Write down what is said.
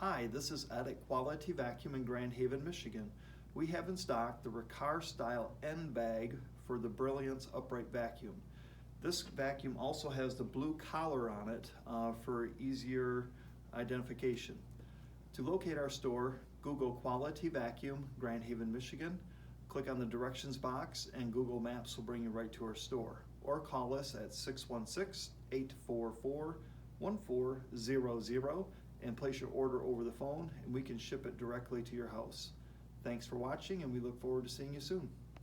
Hi, this is Ed at Quality Vacuum in Grand Haven, Michigan. We have in stock the Riccar style end bag for the Brilliance upright vacuum. This vacuum also has the blue collar on it for easier identification. To locate our store, Google Quality Vacuum, Grand Haven, Michigan. Click on the directions box and Google Maps will bring you right to our store. Or call us at 616-844-1400 and place your order over the phone and we can ship it directly to your house. Thanks for watching and we look forward to seeing you soon.